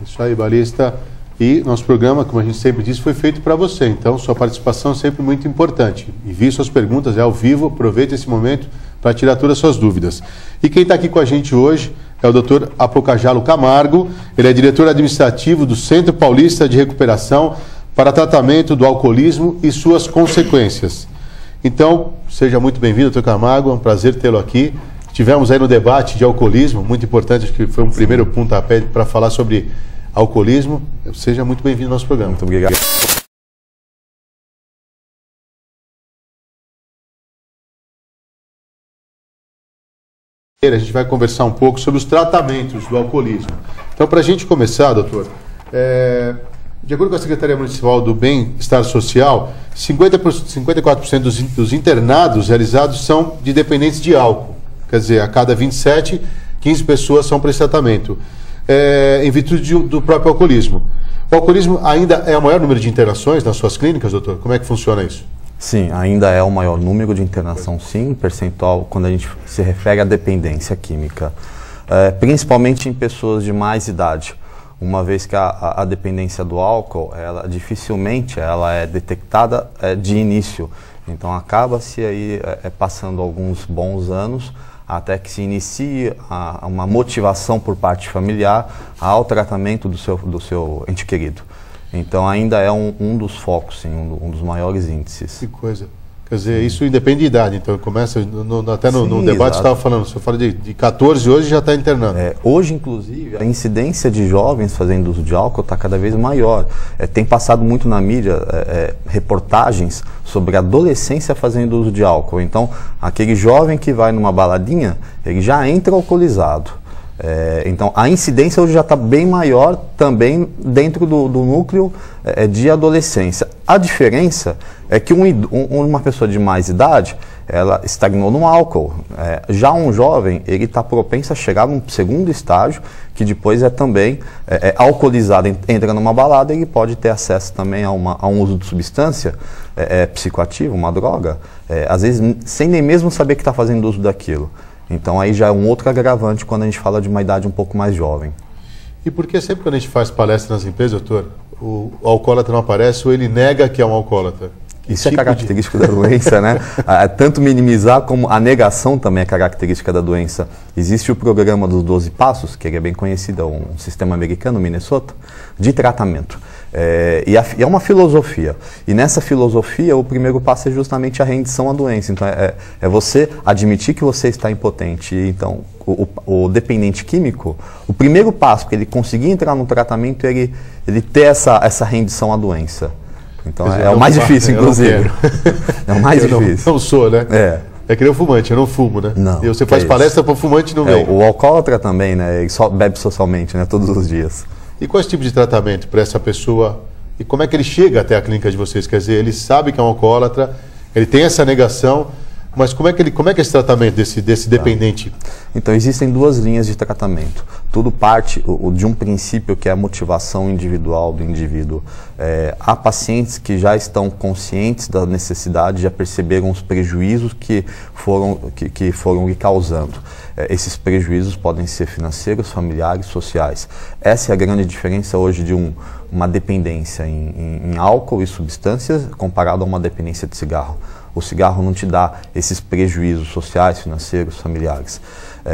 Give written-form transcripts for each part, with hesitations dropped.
Isso aí, Balista. E nosso programa, como a gente sempre diz, foi feito para você. Então, sua participação é sempre muito importante. Envie suas perguntas, é ao vivo. Aproveite esse momento para tirar todas as suas dúvidas. E quem está aqui com a gente hoje é o Dr. Apocajalo Camargo. Ele é diretor administrativo do Centro Paulista de Recuperação para Tratamento do Alcoolismo e suas consequências. Então, seja muito bem-vindo, Dr. Camargo. É um prazer tê-lo aqui. Tivemos aí no debate de alcoolismo, muito importante, acho que foi um primeiro pontapé para falar sobre alcoolismo. Seja muito bem-vindo ao nosso programa. Muito obrigado. A gente vai conversar um pouco sobre os tratamentos do alcoolismo. Então, para a gente começar, doutor, de acordo com a Secretaria Municipal do Bem-Estar Social, 54% dos internados realizados são de dependentes de álcool. Quer dizer, a cada 27, 15 pessoas são para esse tratamento, em virtude do próprio alcoolismo. O alcoolismo ainda é o maior número de internações nas suas clínicas, doutor? Como é que funciona isso? Sim, ainda é o maior número de internação, sim, percentual, quando a gente se refere à dependência química. Principalmente em pessoas de mais idade, uma vez que a dependência do álcool, ela dificilmente ela é detectada de início. Então acaba-se aí passando alguns bons anos até que se inicie uma motivação por parte familiar ao tratamento do seu ente querido. Então ainda é um dos focos, sim, um dos maiores índices. Que coisa. Quer dizer, isso independe de idade, então começa, até no debate você estava falando, você fala de 14 hoje já está internando. Hoje, inclusive, a incidência de jovens fazendo uso de álcool está cada vez maior. Tem passado muito na mídia reportagens sobre a adolescência fazendo uso de álcool. Então, aquele jovem que vai numa baladinha, ele já entra alcoolizado. Então, a incidência hoje já está bem maior também dentro do núcleo de adolescência. A diferença é que uma pessoa de mais idade, ela estagnou no álcool. Já um jovem, ele está propenso a chegar num segundo estágio, que depois também alcoolizado, entra numa balada, ele pode ter acesso também a um uso de substância psicoativa, uma droga, às vezes sem nem mesmo saber que está fazendo uso daquilo. Então aí já é um outro agravante quando a gente fala de uma idade um pouco mais jovem. E por que sempre quando a gente faz palestra nas empresas, doutor, o alcoólatra não aparece ou ele nega que é um alcoólatra? Isso é característico da doença, né? Tanto minimizar como a negação também é característica da doença. Existe o programa dos 12 Passos, que é bem conhecido, é um sistema americano, Minnesota, de tratamento. E é uma filosofia. E nessa filosofia, o primeiro passo é justamente a rendição à doença. Então, é você admitir que você está impotente. Então, o dependente químico, o primeiro passo para ele conseguir entrar no tratamento é ele ter essa rendição à doença. Então, é o mais difícil, inclusive. É o mais difícil. Não sou, né? É que nem o fumante, eu não fumo, né? Não. E você faz palestra para o fumante não vem. O alcoólatra também, né? Ele só bebe socialmente, né? Todos os dias. E quais tipos de tratamento para essa pessoa? E como é que ele chega até a clínica de vocês? Quer dizer, ele sabe que é um alcoólatra, ele tem essa negação, mas como é que é esse tratamento desse dependente? Então, existem duas linhas de tratamento. Tudo parte de um princípio que é a motivação individual do indivíduo. Há pacientes que já estão conscientes da necessidade, já perceberam os prejuízos que foram lhe causando. Esses prejuízos podem ser financeiros, familiares, sociais. Essa é a grande diferença hoje de uma dependência em álcool e substâncias comparado a uma dependência de cigarro. O cigarro não te dá esses prejuízos sociais, financeiros, familiares.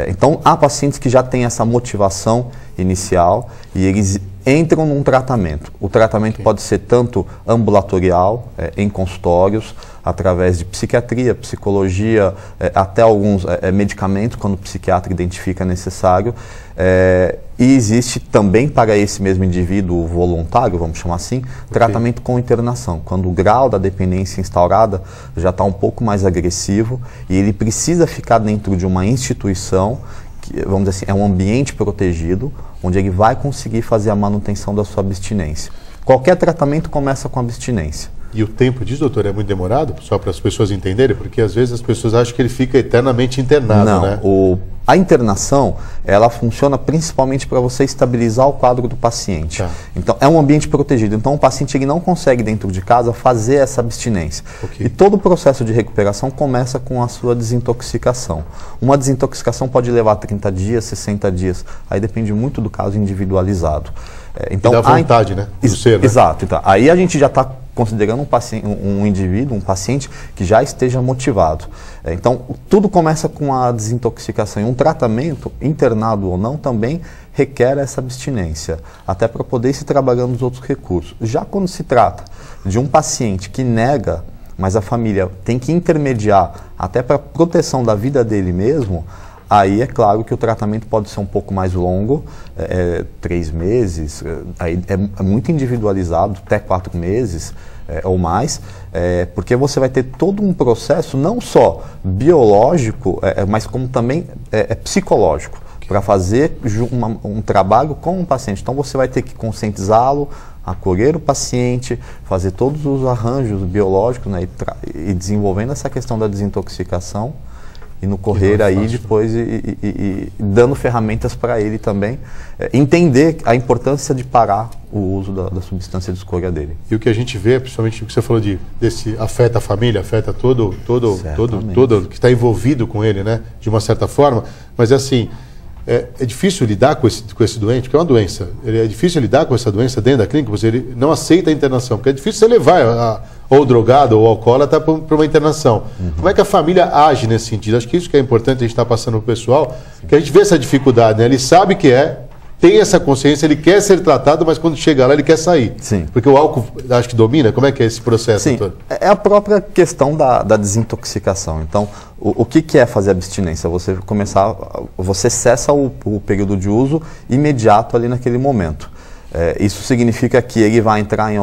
Então, há pacientes que já têm essa motivação inicial e eles entram num tratamento. O tratamento pode ser tanto ambulatorial, em consultórios, através de psiquiatria, psicologia, até alguns medicamentos, quando o psiquiatra identifica necessário. E existe também para esse mesmo indivíduo voluntário, vamos chamar assim, tratamento com internação, quando o grau da dependência instaurada já está um pouco mais agressivo e ele precisa ficar dentro de uma instituição, que, vamos dizer assim, é um ambiente protegido, onde ele vai conseguir fazer a manutenção da sua abstinência. Qualquer tratamento começa com abstinência. E o tempo disso, doutor, é muito demorado? Só para as pessoas entenderem? Porque às vezes as pessoas acham que ele fica eternamente internado, não, né? A internação, ela funciona principalmente para você estabilizar o quadro do paciente. Tá. Então, é um ambiente protegido. Então, o paciente ele não consegue, dentro de casa, fazer essa abstinência. Okay. E todo o processo de recuperação começa com a sua desintoxicação. Uma desintoxicação pode levar 30 dias, 60 dias. Aí depende muito do caso individualizado. Então, dá vontade, né? Do ser, né? Exato. Então, aí a gente já está considerando um indivíduo, um paciente que já esteja motivado. Então, tudo começa com a desintoxicação. E um tratamento, internado ou não, também requer essa abstinência, até para poder se trabalhando os outros recursos. Já quando se trata de um paciente que nega, mas a família tem que intermediar até para proteção da vida dele mesmo, aí é claro que o tratamento pode ser um pouco mais longo, 3 meses, aí é muito individualizado, até 4 meses ou mais, porque você vai ter todo um processo não só biológico, mas como também psicológico, para fazer um trabalho com o paciente. Então você vai ter que conscientizá-lo, acolher o paciente, fazer todos os arranjos biológicos, né, e desenvolvendo essa questão da desintoxicação. E no correr aí depois e dando ferramentas para ele também entender a importância de parar o uso da substância de escolha dele. E o que a gente vê, principalmente o que você falou desse afeta a família, afeta todo que está envolvido com ele, né? De uma certa forma, mas assim, é difícil lidar com esse doente, porque é uma doença. É difícil lidar com essa doença dentro da clínica, ele não aceita a internação, porque é difícil você levar ou drogado ou alcoólatra para uma internação. Uhum. Como é que a família age nesse sentido? Acho que isso que é importante a gente estar passando para o pessoal, que a gente vê essa dificuldade, né? Ele sabe que tem essa consciência, ele quer ser tratado, mas quando chega lá ele quer sair. Sim. Porque o álcool, acho que domina. Como é que é esse processo, Sim, doutor? É a própria questão da desintoxicação. Então, o que é fazer abstinência? Você cessa o período de uso imediato ali naquele momento. Isso significa que ele vai entrar em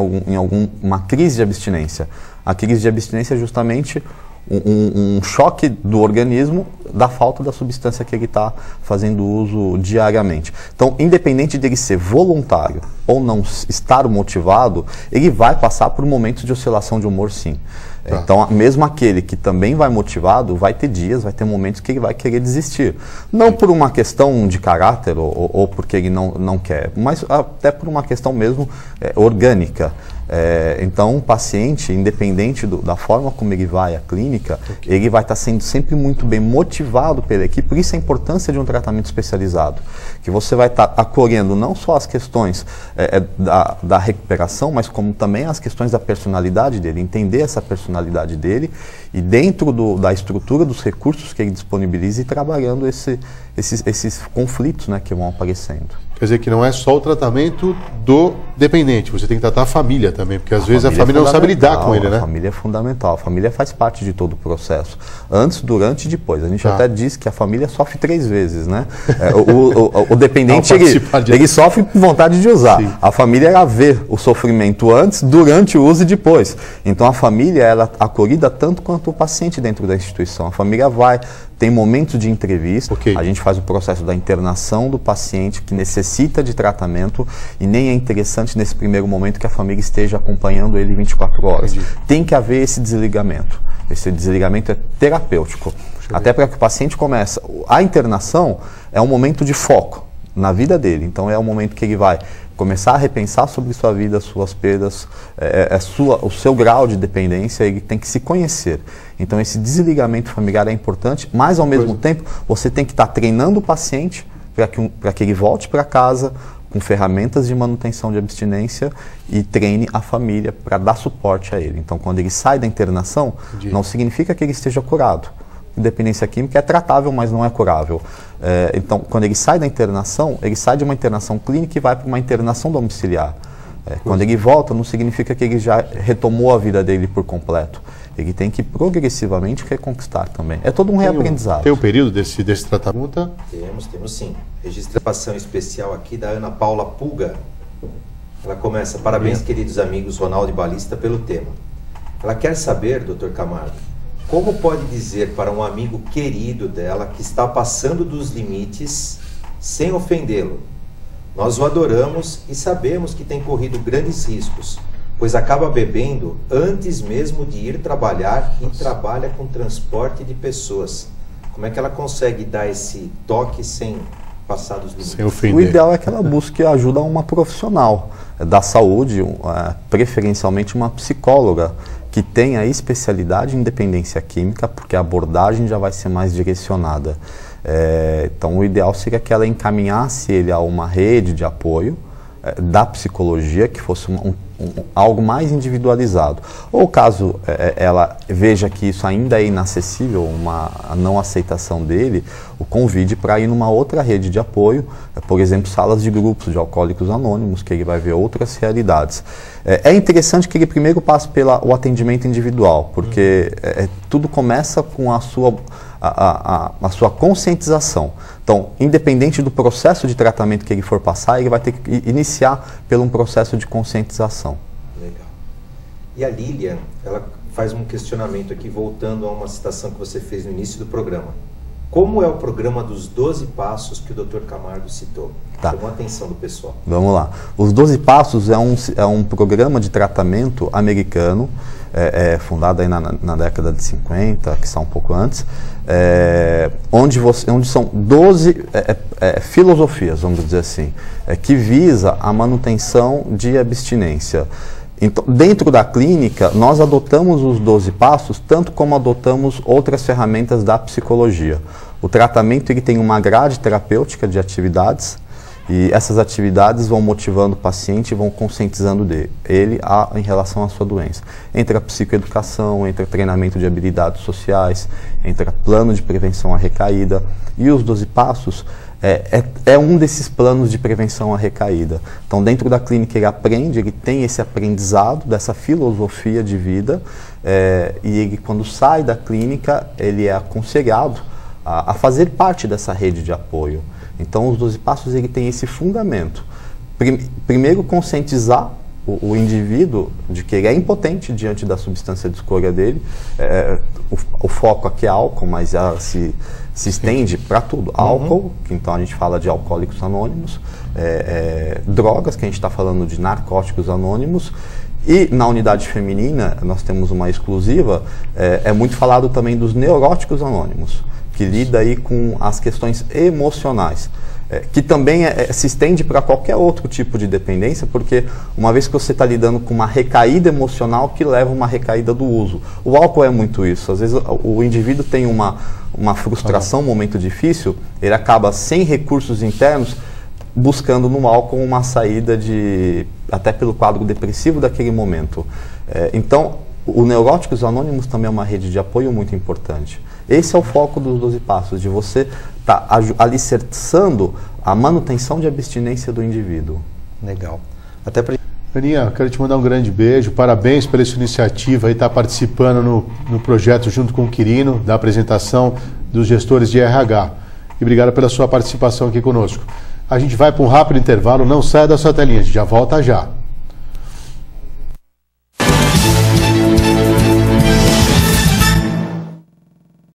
uma crise de abstinência. A crise de abstinência é justamente um choque do organismo da falta da substância que ele está fazendo uso diariamente. Então, independente dele ser voluntário ou não estar motivado, ele vai passar por momentos de oscilação de humor, sim. Tá. Então, mesmo aquele que também vai motivado, vai ter dias, vai ter momentos que ele vai querer desistir. Não por uma questão de caráter ou porque ele não quer, mas até por uma questão mesmo orgânica. Então, o paciente, independente da forma como ele vai à clínica, ele vai estar sendo sempre muito bem motivado pela equipe. Por isso a importância de um tratamento especializado, que você vai estar acolhendo não só as questões da recuperação, mas como também as questões da personalidade dele, entender essa personalidade dele e dentro da estrutura dos recursos que ele disponibiliza e trabalhando esses conflitos, né, que vão aparecendo. Quer dizer que não é só o tratamento do dependente, você tem que tratar a família também, porque às vezes a família não sabe lidar com ele, né? A família é fundamental, a família faz parte de todo o processo, antes, durante e depois. A gente até diz que a família sofre 3 vezes, né? O dependente, ele sofre por vontade de usar. Sim. A família, ela vê o sofrimento antes, durante o uso e depois. Então a família, ela é acolhida tanto quanto o paciente dentro da instituição. A família tem momentos de entrevista, a gente faz o processo da internação do paciente que necessita de tratamento e nem é interessante nesse primeiro momento que a família esteja acompanhando ele 24 horas. Entendi. Tem que haver esse desligamento. Esse desligamento é terapêutico. Até para que o paciente comece. A internação é um momento de foco na vida dele. Então é um momento que ele vai começar a repensar sobre sua vida, suas perdas, o seu grau de dependência, ele tem que se conhecer. Então esse desligamento familiar é importante, mas ao mesmo tempo você tem que estar treinando o paciente para que ele volte para casa com ferramentas de manutenção de abstinência e treine a família para dar suporte a ele. Então quando ele sai da internação, não significa que ele esteja curado. Dependência química é tratável, mas não é curável. Então, quando ele sai da internação, ele sai de uma internação clínica e vai para uma internação domiciliar. Quando ele volta, não significa que ele já retomou a vida dele por completo. Ele tem que progressivamente reconquistar também. É todo um reaprendizado. Tem um período desse tratamento? Temos sim. Registração especial aqui da Ana Paula Pulga. Ela começa: parabéns, queridos amigos Ronaldo e Balista, pelo tema. Ela quer saber, Dr. Camargo, como pode dizer para um amigo querido dela que está passando dos limites sem ofendê-lo? Nós o adoramos e sabemos que tem corrido grandes riscos, pois acaba bebendo antes mesmo de ir trabalhar e trabalha com transporte de pessoas. Como é que ela consegue dar esse toque sem passar dos limites? Sem ofender. O ideal é que ela busque ajuda a uma profissional da saúde, preferencialmente uma psicóloga, que tenha especialidade em dependência química, porque a abordagem já vai ser mais direcionada. Então, o ideal seria que ela encaminhasse ele a uma rede de apoio da psicologia, que fosse algo mais individualizado. Ou caso ela veja que isso ainda é inacessível, a não aceitação dele, o convide para ir numa outra rede de apoio, por exemplo, salas de grupos de alcoólicos anônimos, que ele vai ver outras realidades. É interessante que ele primeiro passe pelo atendimento individual, porque tudo começa com a sua conscientização. Então, independente do processo de tratamento que ele for passar, ele vai ter que iniciar por um processo de conscientização. Legal. E a Lilian, ela faz um questionamento aqui, voltando a uma citação que você fez no início do programa. Como é o programa dos 12 passos que o Dr. Camargo citou? Tá. Chamou a atenção do pessoal. Vamos lá. Os 12 passos é um programa de tratamento americano, fundado aí na década de 50, que está um pouco antes, onde são 12 filosofias, vamos dizer assim, que visa a manutenção de abstinência. Então, dentro da clínica, nós adotamos os 12 passos, tanto como adotamos outras ferramentas da psicologia. O tratamento ele tem uma grade terapêutica de atividades, e essas atividades vão motivando o paciente e vão conscientizando ele em relação à sua doença. Entra psicoeducação, entra treinamento de habilidades sociais, entra plano de prevenção à recaída, e os 12 passos é um desses planos de prevenção à recaída. Então, dentro da clínica ele aprende, ele tem esse aprendizado dessa filosofia de vida, e ele, quando sai da clínica, ele é aconselhado a fazer parte dessa rede de apoio. Então, os 12 passos ele tem esse fundamento. Primeiro, conscientizar o indivíduo de que ele é impotente diante da substância de escolha dele. O foco aqui é álcool, mas se estende para tudo. Álcool, que então a gente fala de alcoólicos anônimos, drogas, que a gente está falando de narcóticos anônimos, e na unidade feminina, nós temos uma exclusiva, é muito falado também dos neuróticos anônimos, que lida aí com as questões emocionais, que também se estende para qualquer outro tipo de dependência, porque uma vez que você está lidando com uma recaída emocional que leva a uma recaída do uso. O álcool é muito isso. Às vezes o indivíduo tem uma frustração, um momento difícil, ele acaba sem recursos internos, buscando no álcool uma saída até pelo quadro depressivo daquele momento. Então, o Neuróticos Anônimos também é uma rede de apoio muito importante. Esse é o foco dos 12 passos, de você estar alicerçando a manutenção de abstinência do indivíduo. Legal. Até pra... Aninha, quero te mandar um grande beijo, parabéns pela sua iniciativa, estar participando no projeto junto com o Quirino, da apresentação dos gestores de RH. E obrigado pela sua participação aqui conosco. A gente vai para um rápido intervalo, não saia da sua telinha, a gente já volta já.